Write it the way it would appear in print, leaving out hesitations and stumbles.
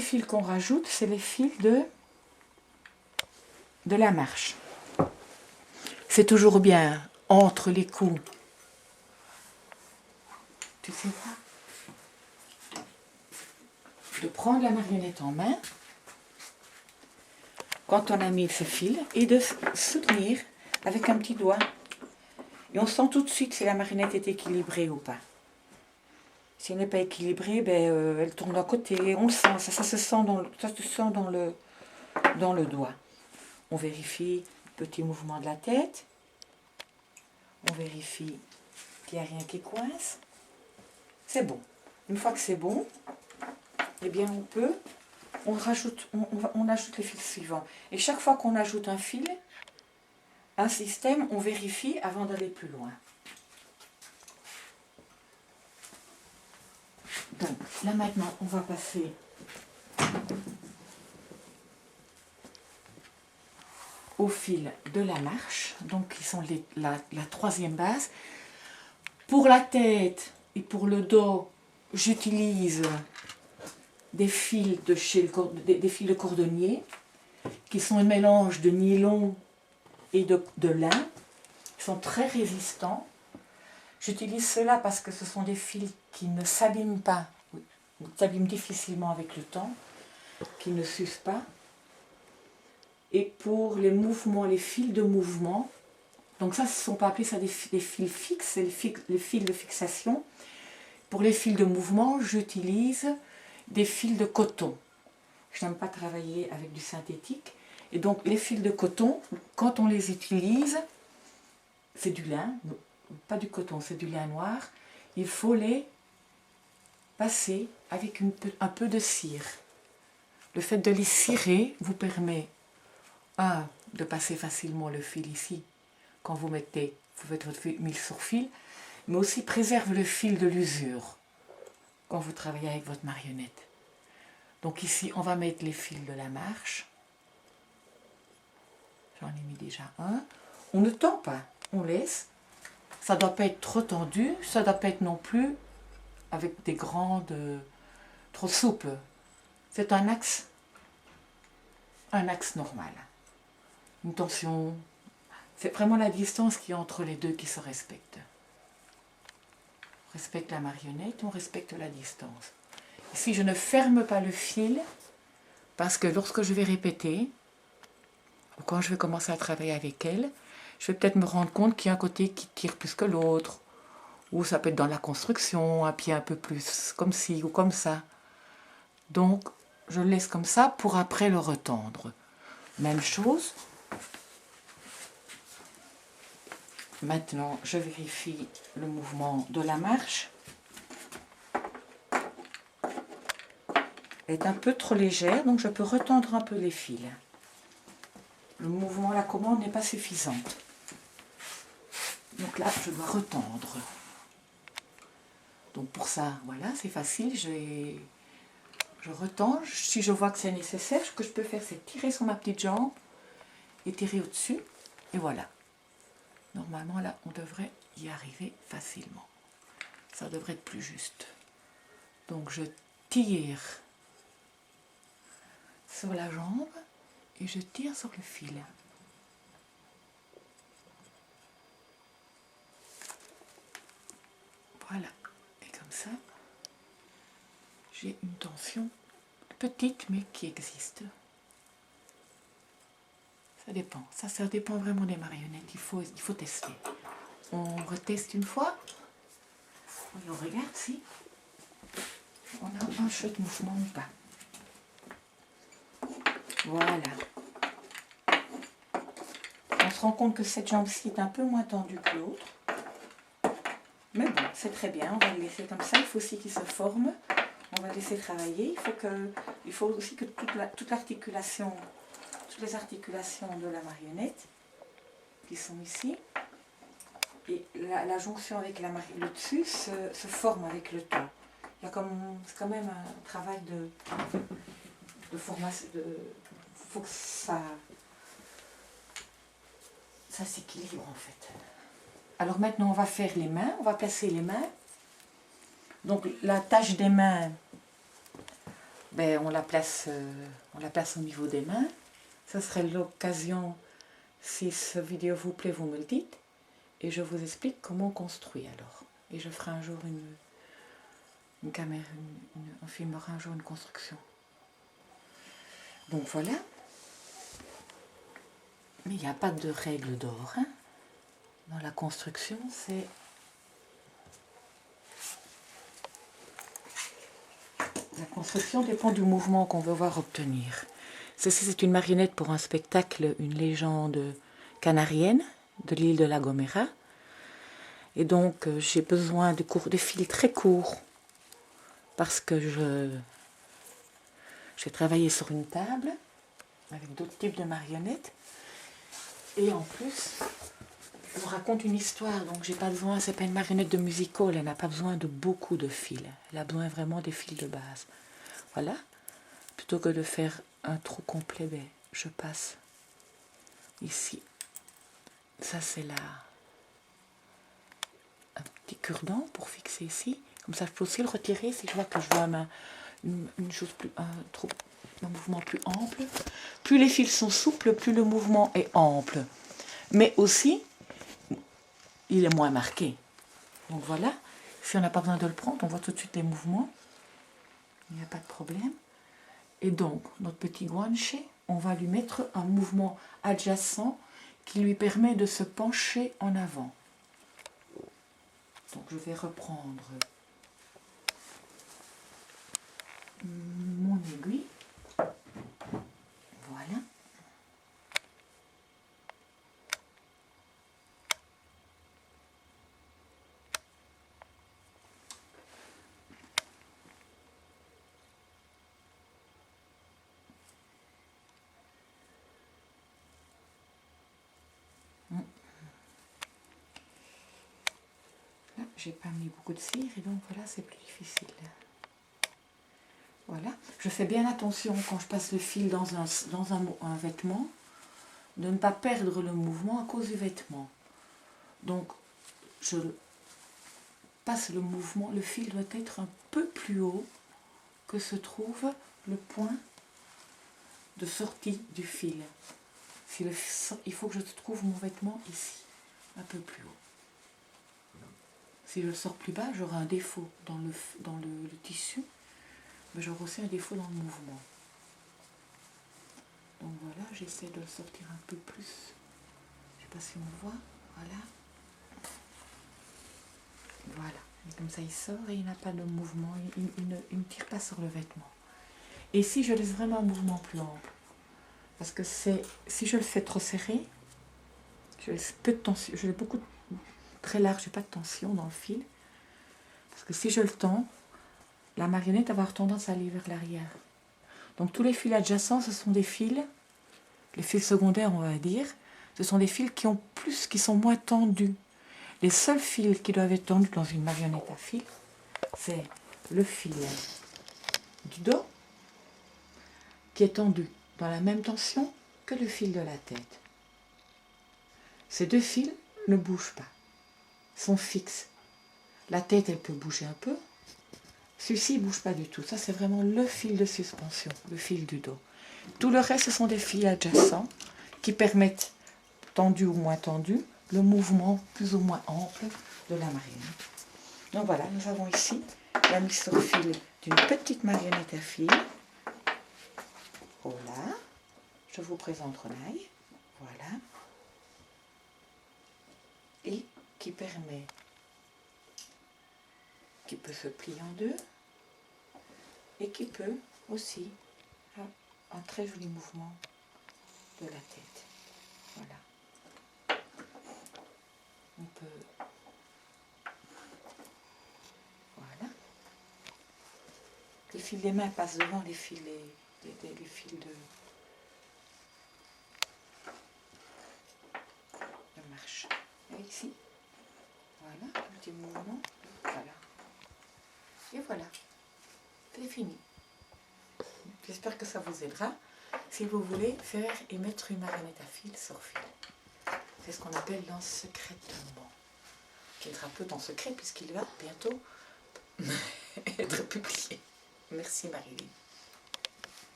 Les fils qu'on rajoute, c'est les fils de la marche. C'est toujours bien entre les coups. Tu sais pas, de prendre la marionnette en main quand on a mis ce fil et de soutenir avec un petit doigt. Et on sent tout de suite si la marionnette est équilibrée ou pas. Si elle n'est pas équilibrée, ben, elle tourne d'un côté. On le sent, ça se sent dans le doigt. On vérifie le petit mouvement de la tête. On vérifie qu'il n'y a rien qui coince. C'est bon. Une fois que c'est bon, eh bien on ajoute les fils suivants. Et chaque fois qu'on ajoute un fil, un système, on vérifie avant d'aller plus loin. Donc là maintenant, on va passer au fil de la marche, donc qui sont la troisième base. Pour la tête et pour le dos, j'utilise des fils des fils de cordonnier qui sont un mélange de nylon et de lin. Ils sont très résistants. J'utilise cela parce que ce sont des fils qui ne s'abîment pas, s'abîment difficilement avec le temps, qui ne s'usent pas. Et pour les mouvements, les fils de mouvement, donc ça, ce ne sont pas appelés ça des fils fixes, c'est les fils de fixation. Pour les fils de mouvement, j'utilise des fils de coton. Je n'aime pas travailler avec du synthétique. Et donc les fils de coton, quand on les utilise, c'est du lin, pas du coton, c'est du lin noir. Il faut les passer avec un peu de cire. Le fait de les cirer vous permet, de passer facilement le fil ici, quand vous faites votre mille sur fil, mais aussi préserve le fil de l'usure, quand vous travaillez avec votre marionnette. Donc ici, on va mettre les fils de la marche. J'en ai mis déjà un. On ne tend pas, on laisse. Ça ne doit pas être trop tendu, ça ne doit pas être non plus avec des grandes, trop souples. C'est un axe normal. Une tension, c'est vraiment la distance qui est entre les deux qui se respecte. On respecte la marionnette, on respecte la distance. Ici, je ne ferme pas le fil parce que lorsque je vais répéter, ou quand je vais commencer à travailler avec elle, je vais peut-être me rendre compte qu'il y a un côté qui tire plus que l'autre, ou ça peut être dans la construction, un pied un peu plus comme ci ou comme ça. Donc, je le laisse comme ça pour après le retendre. Même chose. Maintenant, je vérifie le mouvement de la marche. Elle est un peu trop légère, donc je peux retendre un peu les fils. Le mouvement, la commande n'est pas suffisante. Donc là, je dois retendre. Donc pour ça, voilà, c'est facile. Je retends. Si je vois que c'est nécessaire, ce que je peux faire, c'est tirer sur ma petite jambe et tirer au-dessus. Et voilà. Normalement, là, on devrait y arriver facilement. Ça devrait être plus juste. Donc je tire sur la jambe et je tire sur le fil. Voilà. Et comme ça, j'ai une tension petite mais qui existe. Ça dépend. Ça dépend vraiment des marionnettes. Il faut tester. On reteste une fois. On regarde si on a un chouette mouvement ou pas. Voilà. On se rend compte que cette jambe-ci est un peu moins tendue que l'autre. Mais bon, c'est très bien. On va le laisser comme ça. Il faut aussi qu'il se forme. On va le laisser travailler. Il faut aussi que toute l'articulation, toutes les articulations de la marionnette qui sont ici, et la jonction avec le dessus se forme avec le temps. C'est quand même un travail de formation. Il faut que ça s'équilibre en fait. Alors maintenant on va faire les mains, on va placer les mains. Donc la tâche des mains, ben, on la place au niveau des mains. Ça serait l'occasion, si cette vidéo vous plaît, vous me le dites. Et je vous explique comment on construit alors. Et je ferai un jour une caméra, on filmera un jour une construction. Donc voilà. Mais il n'y a pas de règle d'or. Hein. Dans la construction, c'est... La construction dépend du mouvement qu'on veut voir obtenir. Ceci, c'est une marionnette pour un spectacle, une légende canarienne de l'île de La Gomera. Et donc, j'ai besoin de fils très courts parce que j'ai travaillé sur une table avec d'autres types de marionnettes. Et en plus, je vous raconte une histoire, donc j'ai pas besoin, c'est pas une marionnette de musical, elle n'a pas besoin de beaucoup de fils. Elle a besoin vraiment des fils de base. Voilà. Plutôt que de faire un trou complet, ben, je passe ici. Ça, c'est là un petit cure-dent pour fixer ici. Comme ça, je peux aussi le retirer si je vois que je veux une chose plus, un mouvement plus ample. Plus les fils sont souples, plus le mouvement est ample. Mais aussi, il est moins marqué. Donc voilà, si on n'a pas besoin de le prendre, on voit tout de suite les mouvements. Il n'y a pas de problème. Et donc, notre petit guanche, on va lui mettre un mouvement adjacent qui lui permet de se pencher en avant. Donc, je vais reprendre mon aiguille. Voilà. Là, j'ai pas mis beaucoup de cire et donc voilà, c'est plus difficile. Voilà. Je fais bien attention quand je passe le fil dans un vêtement de ne pas perdre le mouvement à cause du vêtement. Donc, je passe le mouvement, le fil doit être un peu plus haut que se trouve le point de sortie du fil. Il faut que je trouve mon vêtement ici, un peu plus haut. Si je le sors plus bas, j'aurai un défaut dans le tissu, mais j'aurai aussi un défaut dans le mouvement. Donc voilà, j'essaie de le sortir un peu plus. Je ne sais pas si on voit. Voilà. Voilà. Et comme ça, il sort et il n'a pas de mouvement. Il ne tire pas sur le vêtement. Et si je laisse vraiment un mouvement plus ample, parce que si je le fais trop serré, je laisse peu de tension, je l'ai très large, j'ai pas de tension dans le fil. Parce que si je le tends, la marionnette va avoir tendance à aller vers l'arrière. Donc tous les fils adjacents, ce sont des fils, les fils secondaires on va dire, ce sont des fils qui sont moins tendus. Les seuls fils qui doivent être tendus dans une marionnette à fil, c'est le fil du dos, qui est tendu dans la même tension que le fil de la tête. Ces deux fils ne bougent pas, sont fixes. La tête, elle peut bouger un peu. Celui-ci ne bouge pas du tout. Ça, c'est vraiment le fil de suspension, le fil du dos. Tout le reste, ce sont des fils adjacents qui permettent, tendus ou moins tendus, le mouvement plus ou moins ample de la marionnette. Donc voilà, nous avons ici la mise sur fil d'une petite marionnette à fil. Voilà, je vous présente Renaille. Voilà. Et qui peut se plier en deux et qui peut aussi avoir un très joli mouvement de la tête. Voilà. On peut... Voilà. Les fils des mains passent devant les fils, les fils de marche. Et ici, voilà, un petit mouvement. Voilà. Et voilà. C'est fini. J'espère que ça vous aidera si vous voulez faire et mettre une marionnette à fil sur fil. C'est ce qu'on appelle l'ensecrètement, qui est un peu en secret puisqu'il va bientôt être publié. Merci Marilyn.